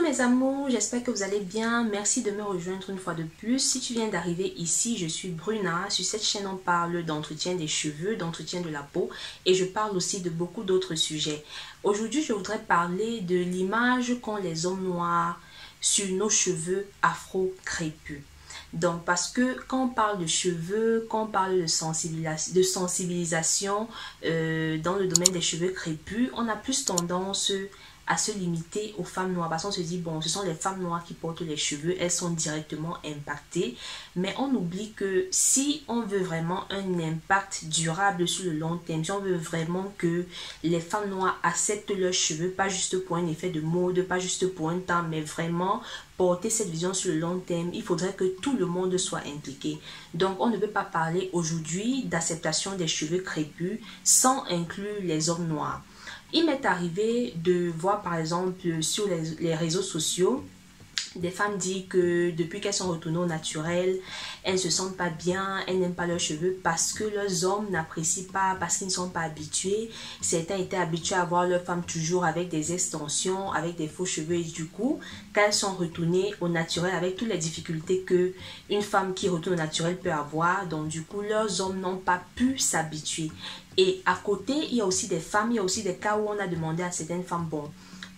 mes amours, j'espère que vous allez bien. Merci de me rejoindre une fois de plus. Si tu viens d'arriver ici, je suis Bruna. Sur cette chaîne, on parle d'entretien des cheveux, d'entretien de la peau et je parle aussi de beaucoup d'autres sujets. Aujourd'hui, je voudrais parler de l'image qu'ont les hommes noirs sur nos cheveux afro-crépus. Donc, parce que quand on parle de cheveux, quand on parle de sensibilisation dans le domaine des cheveux crépus, on a plus tendance à se limiter aux femmes noires. Parce qu'on se dit, bon, ce sont les femmes noires qui portent les cheveux, elles sont directement impactées. Mais on oublie que si on veut vraiment un impact durable sur le long terme, si on veut vraiment que les femmes noires acceptent leurs cheveux, pas juste pour un effet de mode, pas juste pour un temps, mais vraiment porter cette vision sur le long terme, il faudrait que tout le monde soit impliqué. Donc, on ne peut pas parler aujourd'hui d'acceptation des cheveux crépus sans inclure les hommes noirs. Il m'est arrivé de voir par exemple sur les réseaux sociaux des femmes dire que depuis qu'elles sont retournées au naturel, elles ne se sentent pas bien, elles n'aiment pas leurs cheveux parce que leurs hommes n'apprécient pas, parce qu'ils ne sont pas habitués. Certains étaient habitués à voir leurs femmes toujours avec des extensions, avec des faux cheveux et du coup, quand elles sont retournées au naturel avec toutes les difficultés que une femme qui retourne au naturel peut avoir, donc du coup, leurs hommes n'ont pas pu s'habituer. Et à côté, il y a aussi des femmes, il y a aussi des cas où on a demandé à certaines femmes, bon,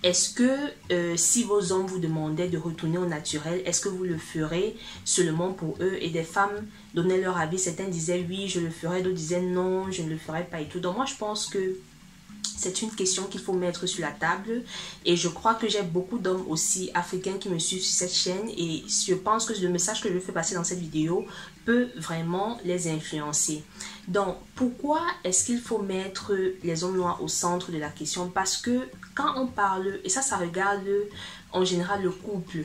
est-ce que si vos hommes vous demandaient de retourner au naturel, est-ce que vous le ferez seulement pour eux? Et des femmes donnaient leur avis, certains disaient oui, je le ferai, d'autres disaient non, je ne le ferai pas et tout. Donc moi, je pense que c'est une question qu'il faut mettre sur la table et je crois que j'ai beaucoup d'hommes aussi africains qui me suivent sur cette chaîne et je pense que le message que je fais passer dans cette vidéo peut vraiment les influencer. Donc, pourquoi est-ce qu'il faut mettre les hommes noirs au centre de la question? Parce que quand on parle, et ça regarde en général le couple,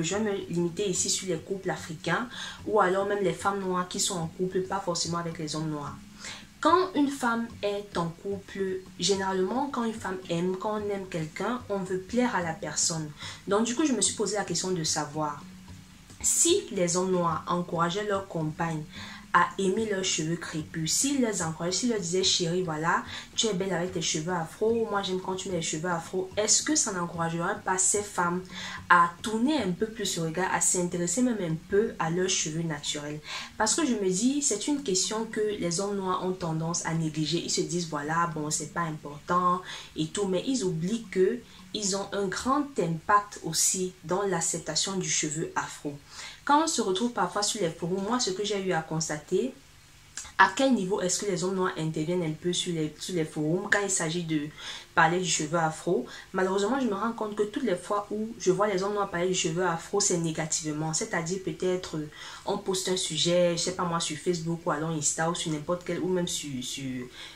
je vais me limiter ici sur les couples africains ou alors même les femmes noires qui sont en couple, pas forcément avec les hommes noirs. Quand une femme est en couple, généralement, quand une femme aime, quand on aime quelqu'un, on veut plaire à la personne. Donc, du coup, je me suis posé la question de savoir si les hommes noirs encourageaient leurs compagnes à aimer leurs cheveux crépus, s'ils les encourageaient, s'ils leur disaient chérie, voilà, tu es belle avec tes cheveux afro, moi j'aime quand tu mets les cheveux afro, est-ce que ça n'encouragerait pas ces femmes à tourner un peu plus le regard, à s'intéresser même un peu à leurs cheveux naturels? Parce que je me dis, c'est une question que les hommes noirs ont tendance à négliger. Ils se disent, voilà, bon, c'est pas important et tout, mais ils oublient que ils ont un grand impact aussi dans l'acceptation du cheveu afro. Quand on se retrouve parfois sur les forums, moi ce que j'ai eu à constater, à quel niveau est-ce que les hommes noirs interviennent un peu sur les forums quand il s'agit de parler du cheveu afro? Malheureusement, je me rends compte que toutes les fois où je vois les hommes noirs parler du cheveu afro, c'est négativement. C'est-à-dire peut-être on poste un sujet, je sais pas moi, sur Facebook ou alors Insta ou sur n'importe quel, ou même sur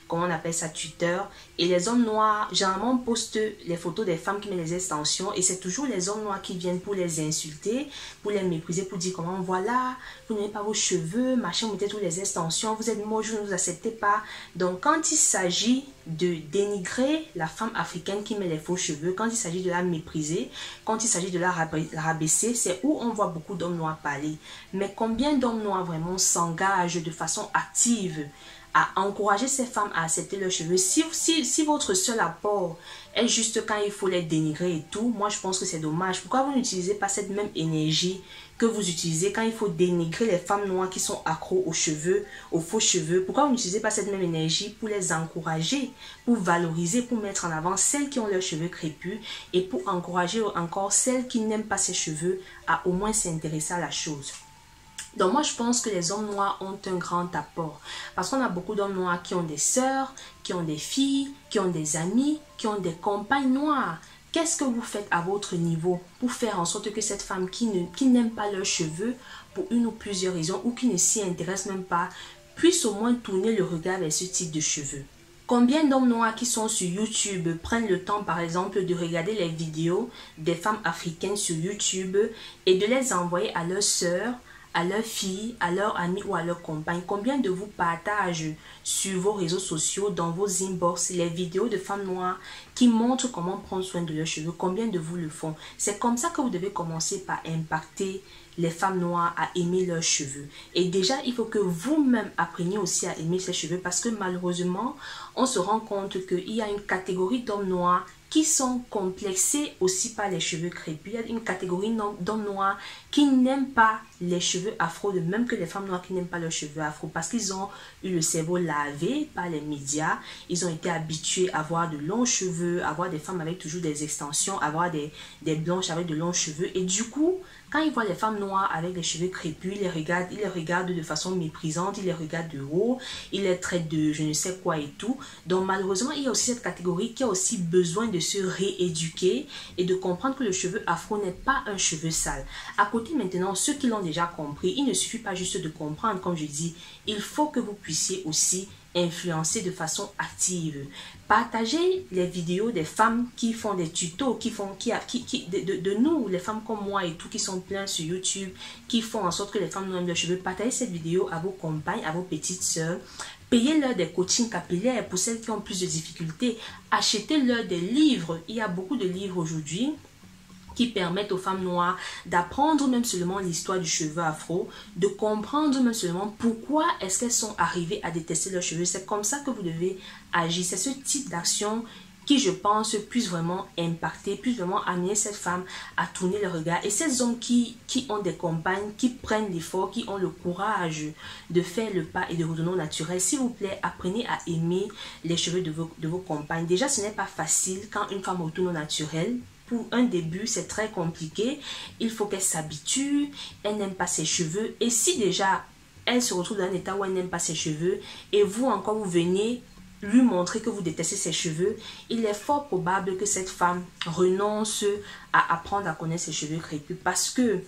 comment on appelle ça, Twitter. Et les hommes noirs, généralement, postent les photos des femmes qui mettent les extensions et c'est toujours les hommes noirs qui viennent pour les insulter, pour les mépriser, pour dire comment voilà, vous n'aimez pas vos cheveux, machin, vous mettez toutes les extensions, vous êtes moche, vous ne vous acceptez pas. Donc quand il s'agit de dénigrer la femme africaine qui met les faux cheveux, quand il s'agit de la mépriser, quand il s'agit de la rabaisser, c'est où on voit beaucoup d'hommes noirs parler. Mais combien d'hommes noirs vraiment s'engagent de façon active à encourager ces femmes à accepter leurs cheveux? Si votre seul apport est juste quand il faut les dénigrer et tout, moi je pense que c'est dommage. Pourquoi vous n'utilisez pas cette même énergie que vous utilisez quand il faut dénigrer les femmes noires qui sont accros aux cheveux, aux faux cheveux? Pourquoi vous n'utilisez pas cette même énergie pour les encourager, pour valoriser, pour mettre en avant celles qui ont leurs cheveux crépus et pour encourager encore celles qui n'aiment pas ces cheveux à au moins s'intéresser à la chose? Donc moi je pense que les hommes noirs ont un grand apport parce qu'on a beaucoup d'hommes noirs qui ont des sœurs, qui ont des filles, qui ont des amis, qui ont des compagnes noires. Qu'est-ce que vous faites à votre niveau pour faire en sorte que cette femme qui n'aime pas leurs cheveux pour une ou plusieurs raisons ou qui ne s'y intéresse même pas puisse au moins tourner le regard vers ce type de cheveux? Combien d'hommes noirs qui sont sur YouTube prennent le temps par exemple de regarder les vidéos des femmes africaines sur YouTube et de les envoyer à leurs sœurs, à leurs filles, à leurs amis ou à leurs compagnes? Combien de vous partagent sur vos réseaux sociaux, dans vos inbox, les vidéos de femmes noires qui montrent comment prendre soin de leurs cheveux? Combien de vous le font? C'est comme ça que vous devez commencer par impacter les femmes noires à aimer leurs cheveux. Et déjà, il faut que vous-même appreniez aussi à aimer ces cheveux parce que malheureusement, on se rend compte qu'il y a une catégorie d'hommes noirs qui sont complexés aussi par les cheveux crépus. Il y a une catégorie d'hommes noirs qui n'aiment pas les cheveux afro, de même que les femmes noires qui n'aiment pas leurs cheveux afro, parce qu'ils ont eu le cerveau lavé par les médias. Ils ont été habitués à avoir de longs cheveux, à voir des femmes avec toujours des extensions, à voir des blanches avec de longs cheveux. Et du coup, quand ils voient les femmes noires avec les cheveux crépus, ils les regardent de façon méprisante, ils les regardent de haut, ils les traitent de je ne sais quoi et tout. Donc malheureusement, il y a aussi cette catégorie qui a aussi besoin de se rééduquer et de comprendre que le cheveu afro n'est pas un cheveu sale. À côté maintenant, ceux qui l'ont déjà compris, il ne suffit pas juste de comprendre, comme je dis, il faut que vous puissiez aussi influencer de façon active. Partagez les vidéos des femmes qui font des tutos, de nous, les femmes comme moi et tout, qui sont pleins sur YouTube, qui font en sorte que les femmes n'ont leurs cheveux. Partagez cette vidéo à vos compagnes, à vos petites sœurs. Payez-leur des coachings capillaires pour celles qui ont plus de difficultés. Achetez-leur des livres. Il y a beaucoup de livres aujourd'hui qui permettent aux femmes noires d'apprendre même seulement l'histoire du cheveu afro, de comprendre même seulement pourquoi est-ce qu'elles sont arrivées à détester leurs cheveux. C'est comme ça que vous devez agir. C'est ce type d'action qui, je pense, puisse vraiment impacter, puisse vraiment amener cette femme à tourner le regard. Et ces hommes qui ont des compagnes, qui prennent l'effort, qui ont le courage de faire le pas et de retourner au naturel, s'il vous plaît, apprenez à aimer les cheveux de vos compagnes. Déjà, ce n'est pas facile quand une femme retourne au naturel. Pour un début, c'est très compliqué. Il faut qu'elle s'habitue. Elle n'aime pas ses cheveux. Et si déjà, elle se retrouve dans un état où elle n'aime pas ses cheveux, et vous encore, vous venez lui montrer que vous détestez ses cheveux, il est fort probable que cette femme renonce à apprendre à connaître ses cheveux crépus. Parce que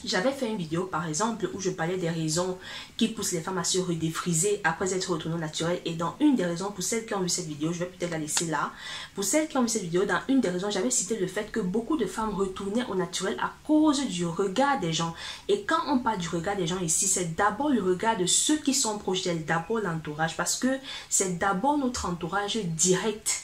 j'avais fait une vidéo par exemple où je parlais des raisons qui poussent les femmes à se redéfriser après être retournées au naturel. Et dans une des raisons, pour celles qui ont vu cette vidéo, je vais peut-être la laisser là. Pour celles qui ont vu cette vidéo, dans une des raisons, j'avais cité le fait que beaucoup de femmes retournaient au naturel à cause du regard des gens. Et quand on parle du regard des gens ici, c'est d'abord le regard de ceux qui sont proches d'elles, d'abord l'entourage. Parce que c'est d'abord notre entourage direct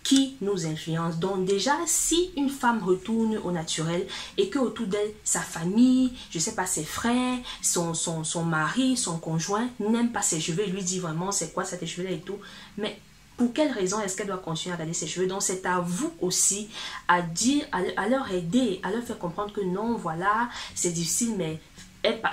qui nous influence. Donc déjà, si une femme retourne au naturel et que autour d'elle, sa famille, je sais pas, ses frères, son mari, son conjoint n'aime pas ses cheveux, lui dit vraiment c'est quoi ça tes cheveux là et tout, mais pour quelle raison est-ce qu'elle doit continuer à garder ses cheveux? Donc c'est à vous aussi à dire, à leur aider, à leur faire comprendre que non, voilà, c'est difficile, mais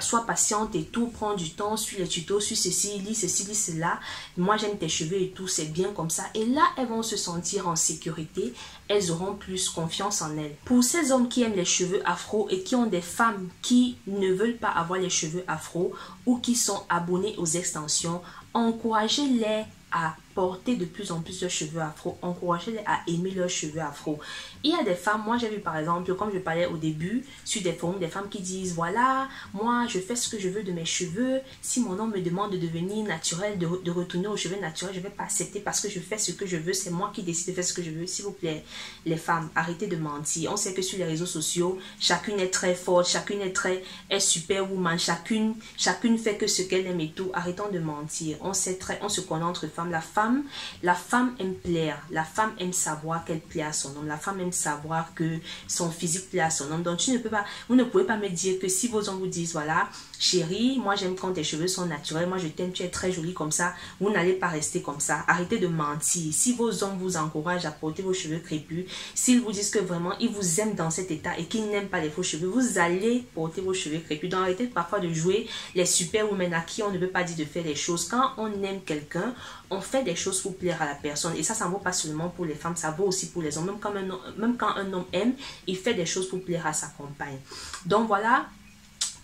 sois patiente et tout, prends du temps, suis les tutos, suis ceci, lis cela, moi j'aime tes cheveux et tout, c'est bien comme ça. Et là, elles vont se sentir en sécurité, elles auront plus confiance en elles. Pour ces hommes qui aiment les cheveux afro et qui ont des femmes qui ne veulent pas avoir les cheveux afro ou qui sont abonnés aux extensions, encouragez-les à porter de plus en plus leurs cheveux afro, encouragez-les à aimer leurs cheveux afro. Il y a des femmes, moi j'ai vu par exemple, comme je parlais au début, sur des forums, des femmes qui disent, voilà, moi je fais ce que je veux de mes cheveux, si mon homme me demande de devenir naturel, de retourner aux cheveux naturels, je ne vais pas accepter parce que je fais ce que je veux, c'est moi qui décide de faire ce que je veux. S'il vous plaît, les femmes, arrêtez de mentir. On sait que sur les réseaux sociaux, chacune est très forte, chacune est superwoman, chacune fait que ce qu'elle aime et tout. Arrêtons de mentir. On se connaît entre femmes. La femme aime plaire, la femme aime savoir qu'elle plaît à son homme, la femme aime savoir que son physique plaît à son homme. Donc vous ne pouvez pas me dire que si vos hommes vous disent, voilà, chérie, moi j'aime quand tes cheveux sont naturels, moi je t'aime, tu es très jolie comme ça, vous n'allez pas rester comme ça. Arrêtez de mentir. Si vos hommes vous encouragent à porter vos cheveux crépus, s'ils vous disent que vraiment ils vous aiment dans cet état et qu'ils n'aiment pas les faux cheveux, vous allez porter vos cheveux crépus. Donc arrêtez parfois de jouer les superwomen à qui on ne veut pas dire de faire les choses. Quand on aime quelqu'un, on fait des choses pour plaire à la personne. Et ça ne vaut pas seulement pour les femmes, ça vaut aussi pour les hommes. Même quand un homme aime, il fait des choses pour plaire à sa compagne. Donc voilà.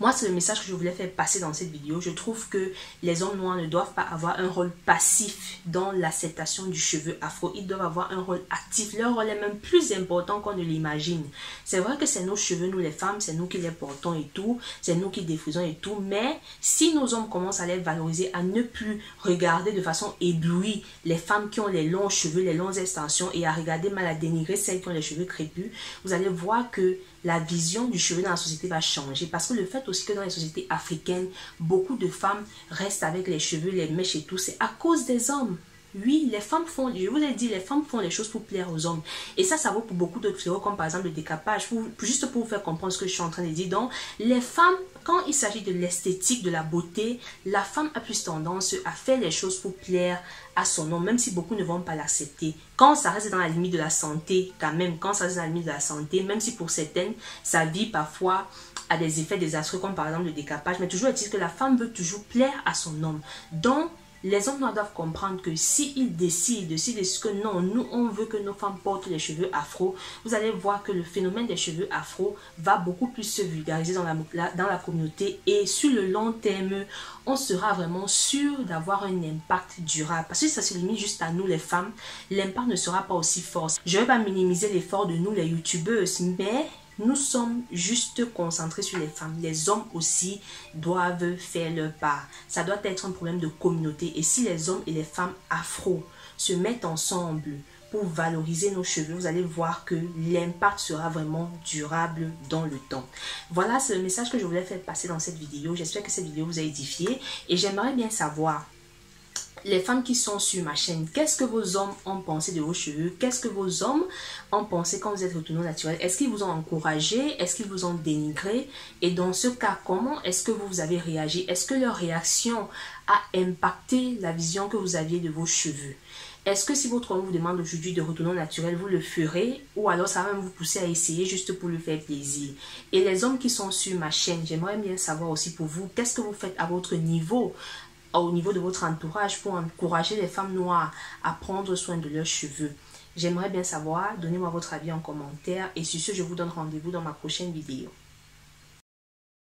Moi, c'est le message que je voulais faire passer dans cette vidéo. Je trouve que les hommes noirs ne doivent pas avoir un rôle passif dans l'acceptation du cheveu afro. Ils doivent avoir un rôle actif. Leur rôle est même plus important qu'on ne l'imagine. C'est vrai que c'est nos cheveux, nous les femmes, c'est nous qui les portons et tout. C'est nous qui diffusons et tout. Mais si nos hommes commencent à les valoriser, à ne plus regarder de façon éblouie les femmes qui ont les longs cheveux, les longues extensions et à regarder mal, à dénigrer celles qui ont les cheveux crépus, vous allez voir que la vision du cheveu dans la société va changer. Parce que le fait aussi que dans les sociétés africaines, beaucoup de femmes restent avec les cheveux, les mèches et tout, c'est à cause des hommes. Oui, les femmes font, je vous ai dit, les femmes font les choses pour plaire aux hommes. Et ça vaut pour beaucoup d'autres fléaux, comme par exemple le décapage, juste pour vous faire comprendre ce que je suis en train de dire. Donc, les femmes, quand il s'agit de l'esthétique, de la beauté, la femme a plus tendance à faire les choses pour plaire à son homme, même si beaucoup ne vont pas l'accepter. Quand ça reste dans la limite de la santé, quand même, quand ça reste dans la limite de la santé, même si pour certaines, ça vit parfois à des effets désastreux, comme par exemple le décapage, mais toujours est-il que la femme veut toujours plaire à son homme. Donc, les hommes doivent comprendre que s'ils décident que non, nous on veut que nos femmes portent les cheveux afro, vous allez voir que le phénomène des cheveux afro va beaucoup plus se vulgariser dans la communauté, et sur le long terme, on sera vraiment sûr d'avoir un impact durable. Parce que si ça se limite juste à nous les femmes, l'impact ne sera pas aussi fort. Je ne vais pas minimiser l'effort de nous les youtubeuses, mais nous sommes juste concentrés sur les femmes. Les hommes aussi doivent faire leur part. Ça doit être un problème de communauté. Et si les hommes et les femmes afro se mettent ensemble pour valoriser nos cheveux, vous allez voir que l'impact sera vraiment durable dans le temps. Voilà, c'est le message que je voulais faire passer dans cette vidéo. J'espère que cette vidéo vous a édifié. Et j'aimerais bien savoir, les femmes qui sont sur ma chaîne, qu'est-ce que vos hommes ont pensé de vos cheveux? Qu'est-ce que vos hommes ont pensé quand vous êtes retourné au naturel? Est-ce qu'ils vous ont encouragé? Est-ce qu'ils vous ont dénigré? Et dans ce cas, comment est-ce que vous avez réagi? Est-ce que leur réaction a impacté la vision que vous aviez de vos cheveux? Est-ce que si votre homme vous demande aujourd'hui de retourner au naturel, vous le ferez? Ou alors ça va même vous pousser à essayer juste pour lui faire plaisir? Et les hommes qui sont sur ma chaîne, j'aimerais bien savoir aussi pour vous, qu'est-ce que vous faites à votre niveau, au niveau de votre entourage, pour encourager les femmes noires à prendre soin de leurs cheveux? J'aimerais bien savoir, donnez-moi votre avis en commentaire, et sur ce, je vous donne rendez-vous dans ma prochaine vidéo.